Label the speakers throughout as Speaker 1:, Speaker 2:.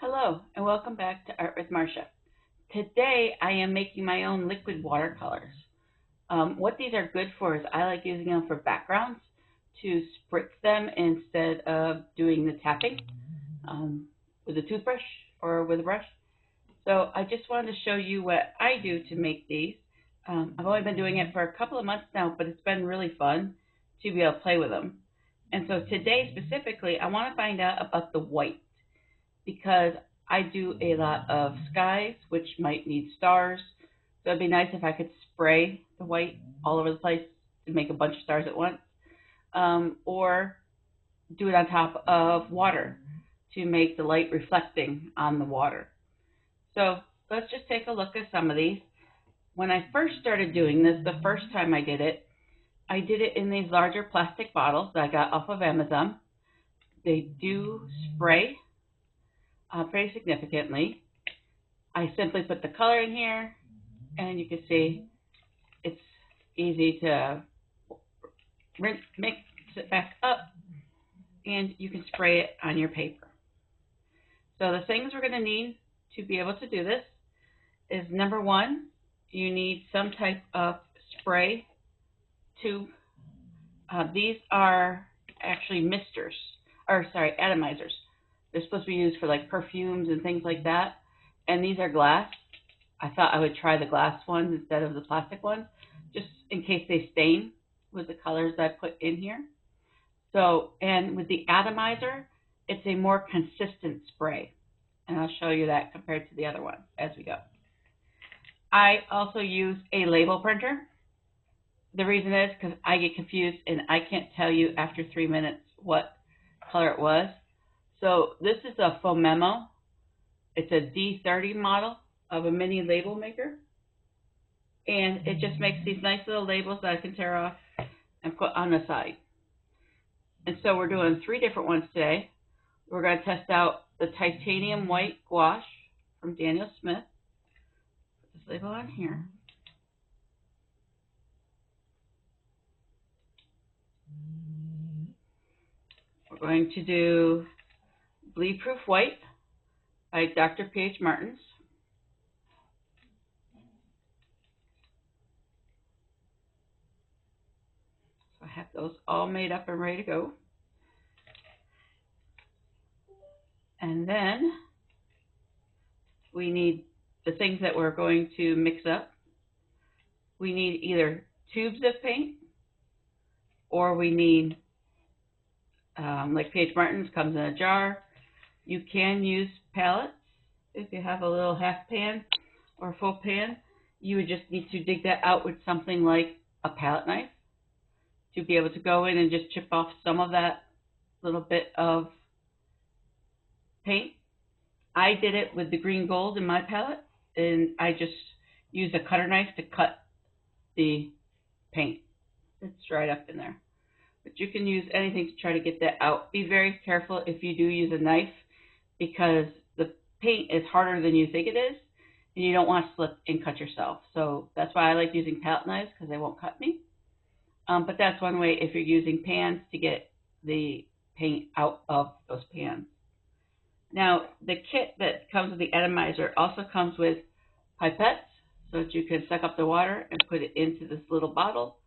Speaker 1: Hello, and welcome back to Art with Marsha. Today, I am making my own liquid watercolors. What these are good for is I like using them for backgrounds to spritz them instead of doing the tapping with a toothbrush or with a brush. So I just wanted to show you what I do to make these. I've only been doing it for a couple of months now, but it's been really fun to be able to play with them. And so today specifically, I want to find out about the white, because I do a lot of skies, which might need stars. So it'd be nice if I could spray the white all over the place to make a bunch of stars at once, or do it on top of water to make the light reflecting on the water. So let's just take a look at some of these. When I first started doing this, the first time I did it in these larger plastic bottles that I got off of Amazon. They do spray pretty significantly. I simply put the color in here, and you can see it's easy to rinse, mix it back up, and you can spray it on your paper. So the things we're going to need to be able to do this is, number one, you need some type of spray tube. These are actually atomizers. They're supposed to be used for like perfumes and things like that. And these are glass. I thought I would try the glass ones instead of the plastic ones, just in case they stain with the colors that I put in here. So, and with the atomizer, it's a more consistent spray. And I'll show you that compared to the other one as we go. I also use a label printer. The reason is because I get confused and I can't tell you after 3 minutes what color it was. So this is a Fomemo. It's a D30 model of a mini label maker. And it just makes these nice little labels that I can tear off and put on the side. And so we're doing 3 different ones today. We're going to test out the titanium white gouache from Daniel Smith. Put this label on here. We're going to do Bleedproof White by Dr. P.H. Martins. So I have those all made up and ready to go. And then we need the things that we're going to mix up. We need either tubes of paint, or we need, like P.H. Martins comes in a jar. You can use pallets if you have a little half pan or full pan. You would just need to dig that out with something like a palette knife to be able to go in and just chip off some of that little bit of paint. I did it with the green gold in my palette, and I just used a cutter knife to cut the paint. It's right up in there. But you can use anything to try to get that out. Be very careful if you do use a knife, because the paint is harder than you think it is, and you don't want to slip and cut yourself. So that's why I like using palette knives, because they won't cut me. But that's one way if you're using pans to get the paint out of those pans. Now, the kit that comes with the atomizer also comes with pipettes, so that you can suck up the water and put it into this little bottle,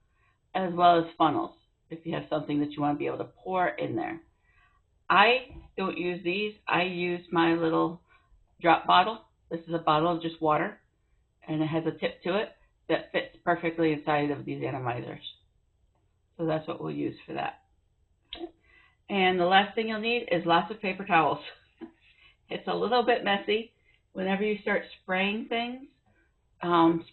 Speaker 1: as well as funnels, if you have something that you want to be able to pour in there. I don't use these. I use my little drop bottle. This is a bottle of just water, and it has a tip to it that fits perfectly inside of these atomizers. So that's what we'll use for that. Okay. And the last thing you'll need is lots of paper towels. It's a little bit messy. Whenever you start spraying things,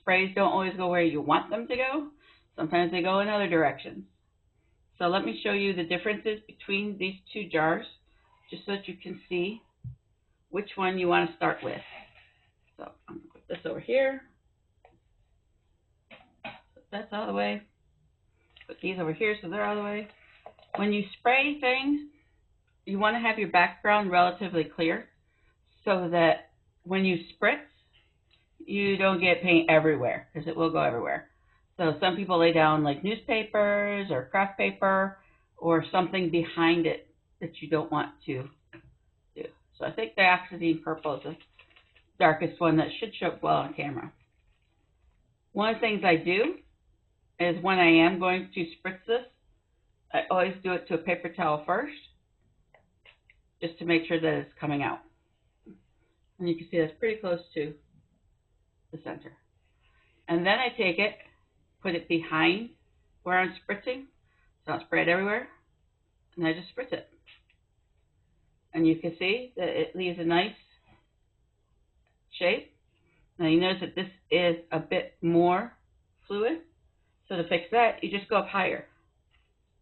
Speaker 1: sprays don't always go where you want them to go. Sometimes they go in other directions. So let me show you the differences between these 2 jars, just so that you can see which one you want to start with. So I'm going to put this over here. Put that's out of the way. Put these over here so they're out of the way. When you spray things, you want to have your background relatively clear, so that when you spritz, you don't get paint everywhere, because it will go everywhere. So some people lay down like newspapers or craft paper or something behind it that you don't want to do. So I think the oxidine purple is the darkest one that should show up well on camera. One of the things I do is when I am going to spritz this, I always do it to a paper towel first, just to make sure that it's coming out. And you can see that's pretty close to the center. And then I take it, put it behind where I'm spritzing, so I'll spray it everywhere, and I just spritz it. And you can see that it leaves a nice shape. Now you notice that this is a bit more fluid, so to fix that, you just go up higher.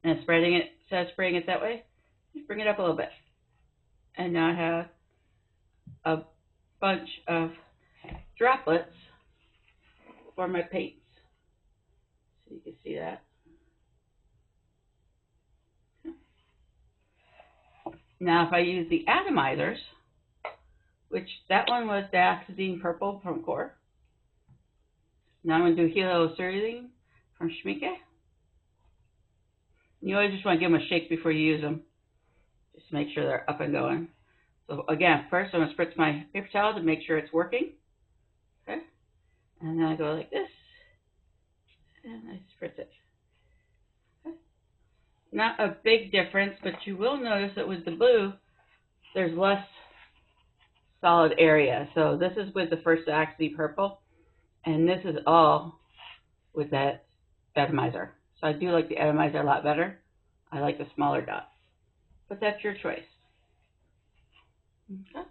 Speaker 1: And spreading it, instead of spraying it that way, just bring it up a little bit. And now I have a bunch of droplets for my paints. So you can see that. Now if I use the atomizers, which that one was the oxidine purple from Core. Now I'm going to do heliocerine from Schmincke. You always just want to give them a shake before you use them, just to make sure they're up and going. So again, first I'm going to spritz my paper towel to make sure it's working. Okay, and then I go like this, and I spritz it. Okay. Not a big difference, but you will notice that with the blue, there's less solid area. So this is with the first oxy purple, and this is all with that atomizer. So I do like the atomizer a lot better. I like the smaller dots, but that's your choice. Okay.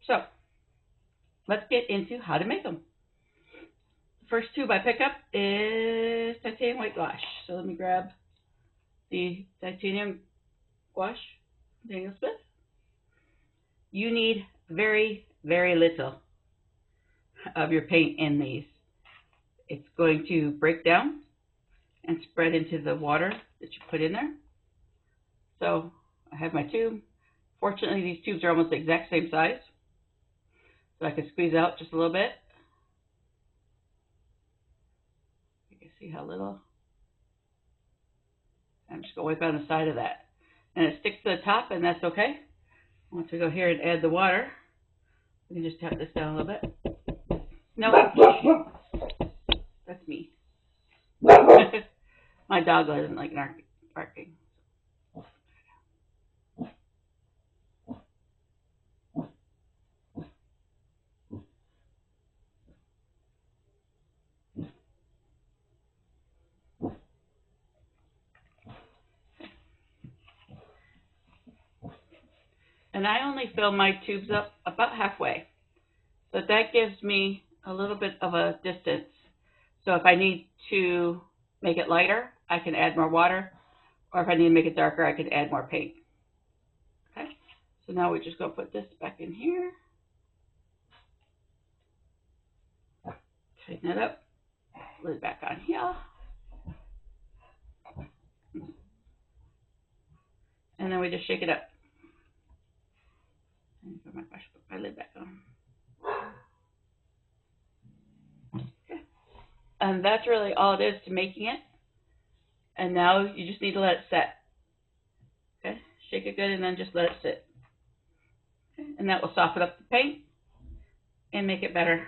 Speaker 1: So let's get into how to make them. The first tube I pick up is titanium white gouache. So let me grab the titanium gouache, Daniel Smith. You need very, very little of your paint in these. It's going to break down and spread into the water that you put in there. So I have my tube. Fortunately, these tubes are almost the exact same size, so I can squeeze out just a little bit. You can see how little. I'm just going to wipe on the side of that. And it sticks to the top, and that's okay. Once we go here and add the water, we can just tap this down a little bit. No, that's me. My dog doesn't like barking. And I only fill my tubes up about halfway. So that gives me a little bit of a distance. So if I need to make it lighter, I can add more water. Or if I need to make it darker, I can add more paint. Okay, so now we're just going to put this back in here. Tighten it up. Put it back on here. And then we just shake it up. And put my lid back on. Okay. And that's really all it is to making it. And now you just need to let it set. Okay, shake it good and then just let it sit. Okay. And that will soften up the paint and make it better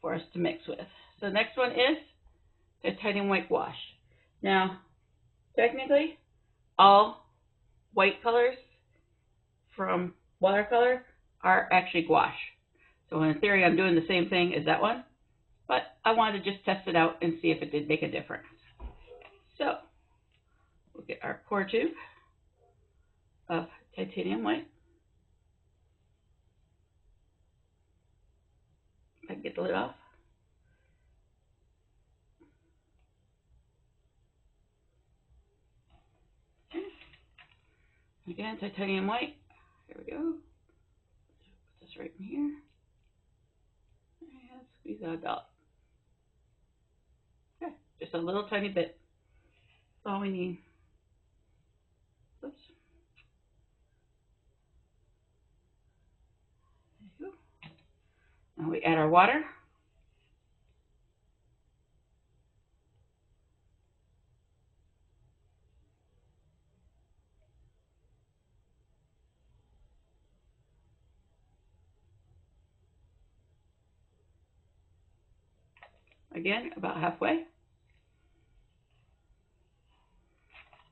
Speaker 1: for us to mix with. So the next one is titanium white gouache. Now, technically, all white colors from Watercolor are actually gouache. So in theory, I'm doing the same thing as that one, but I wanted to just test it out and see if it did make a difference. So we'll get our core tube of titanium white. I can get the lid off. Okay. Again, titanium white. Here we go. Put this right in here. And squeeze that out. Okay, just a little tiny bit. That's all we need. Oops. There you go. Now we add our water. again, about halfway.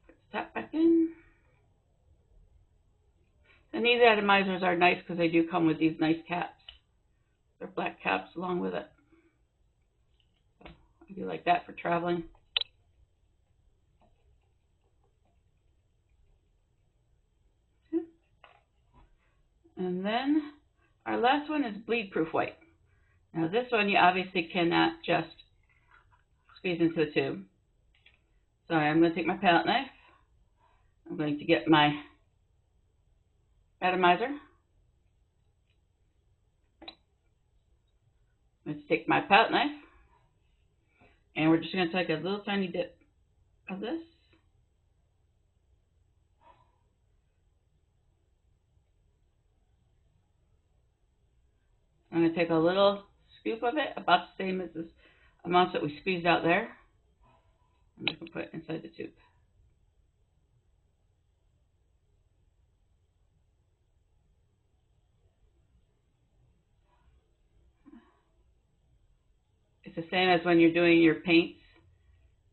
Speaker 1: Put the top back in. And these atomizers are nice because they do come with these nice caps. They're black caps along with it. So I do like that for traveling. And then our last one is Bleedproof White. Now this one you obviously cannot just squeeze into a tube. So I'm going to take my palette knife. I'm going to get my atomizer. I'm going to take my palette knife. And we're just going to take a little tiny dip of this. I'm going to take a little scoop of it, about the same as this amount that we squeezed out there. I'm just going to put it inside the tube. It's the same as when you're doing your paints.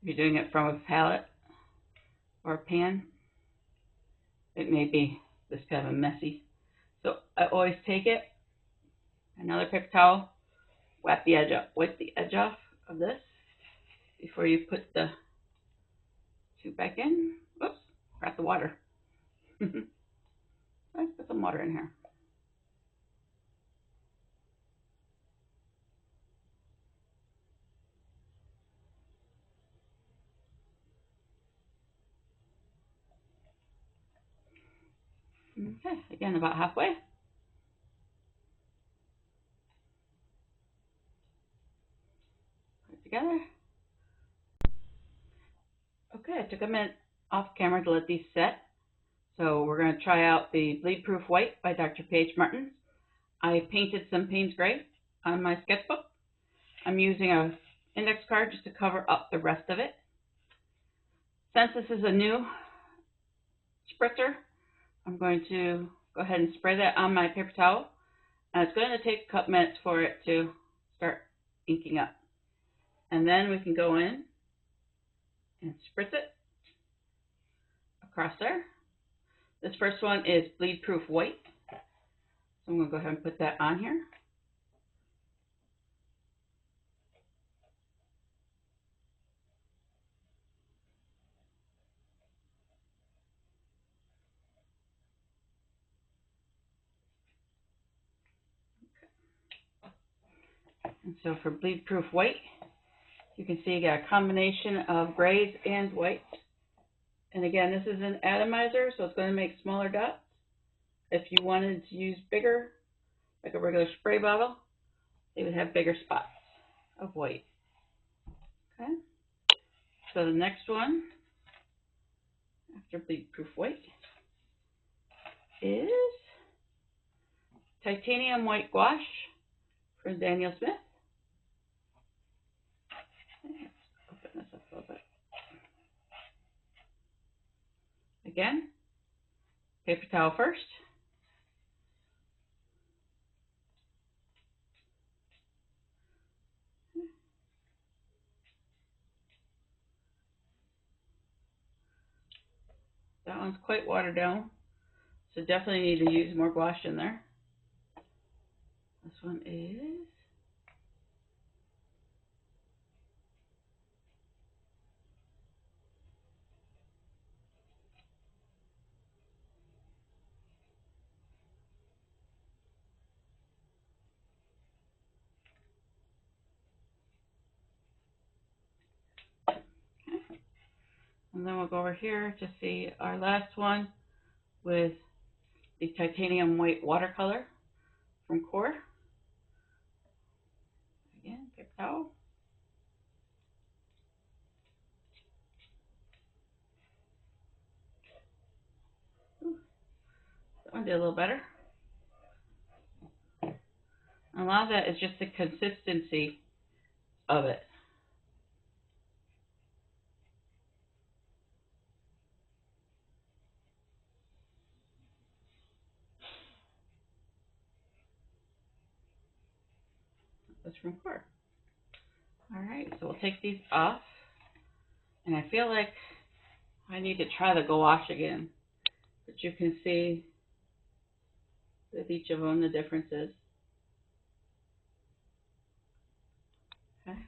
Speaker 1: If you're doing it from a palette or a pan, it may be this kind of messy. So I always take it, another paper towel, wipe the edge off of this before you put the tube back in. Oops, forgot the water. Let's put some water in here. Okay, again, about halfway. Put it together. Okay, I took a minute off camera to let these set. So we're going to try out the Bleedproof White by Dr. Paige Martin. I painted some Payne's Gray on my sketchbook. I'm using an index card just to cover up the rest of it. Since this is a new spritzer, I'm going to go ahead and spray that on my paper towel. And it's going to take a couple minutes for it to start inking up. And then we can go in and spritz it across there. This first one is Bleedproof White. So I'm going to go ahead and put that on here. And so for Bleedproof White, you can see you got a combination of grays and whites. And again, this is an atomizer, so it's going to make smaller dots. If you wanted to use bigger, like a regular spray bottle, they would have bigger spots of white. Okay. So the next one, after Bleedproof White, is Titanium White Gouache from Daniel Smith. Let's open this up a little bit. Again, paper towel first. That one's quite watered down, so definitely need to use more gouache in there. This one is and then we'll go over here to see our last one with the Titanium White Watercolor from Core. Again, paper towel. Ooh, that one did a little better. And a lot of that is just the consistency of it. That's from Core. All right, so we'll take these off. And I feel like I need to try the gouache again. But you can see with each of them the differences. Okay.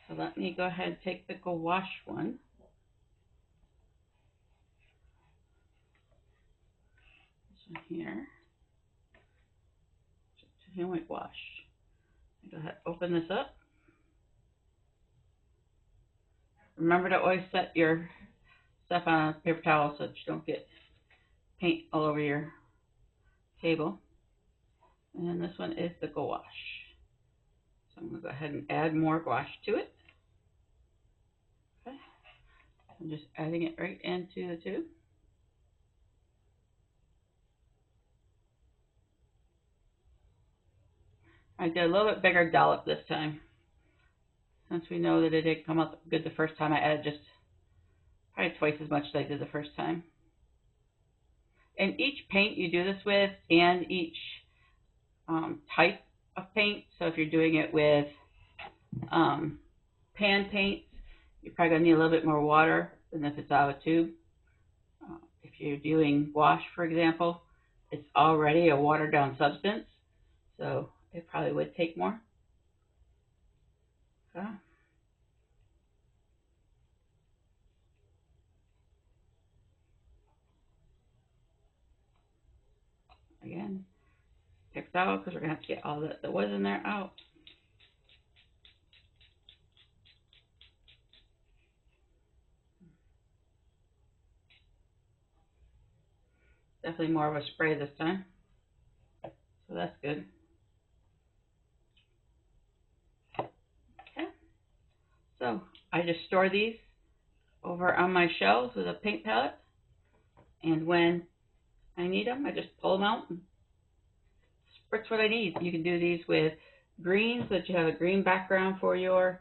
Speaker 1: So let me go ahead and take the gouache one. This one here. Just gouache. Go ahead, open this up. Remember to always set your stuff on a paper towel so that you don't get paint all over your table. And this one is the gouache. So I'm going to go ahead and add more gouache to it. Okay. I'm just adding it right into the tube. I did a little bit bigger dollop this time, since we know that it didn't come up good the first time. I added just probably twice as much as I did the first time. And each paint you do this with, and each type of paint. So if you're doing it with pan paints, you're probably going to need a little bit more water than if it's out of a tube. If you're doing gouache, for example, it's already a watered down substance, so it probably would take more. Okay. Again, pick out because we're going to have to get all that was in there out. Definitely more of a spray this time, so that's good. Okay, so I just store these over on my shelves with a paint palette, and when I need them, I just pull them out and spritz what I need. You can do these with greens, so that you have a green background for your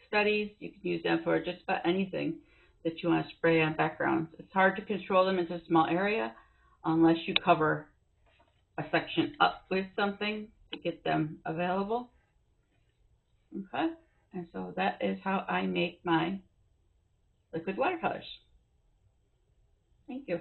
Speaker 1: studies. You can use them for just about anything that you want to spray on backgrounds. It's hard to control them into a small area unless you cover a section up with something to get them available. Okay, and so that is how I make my liquid watercolors. Thank you.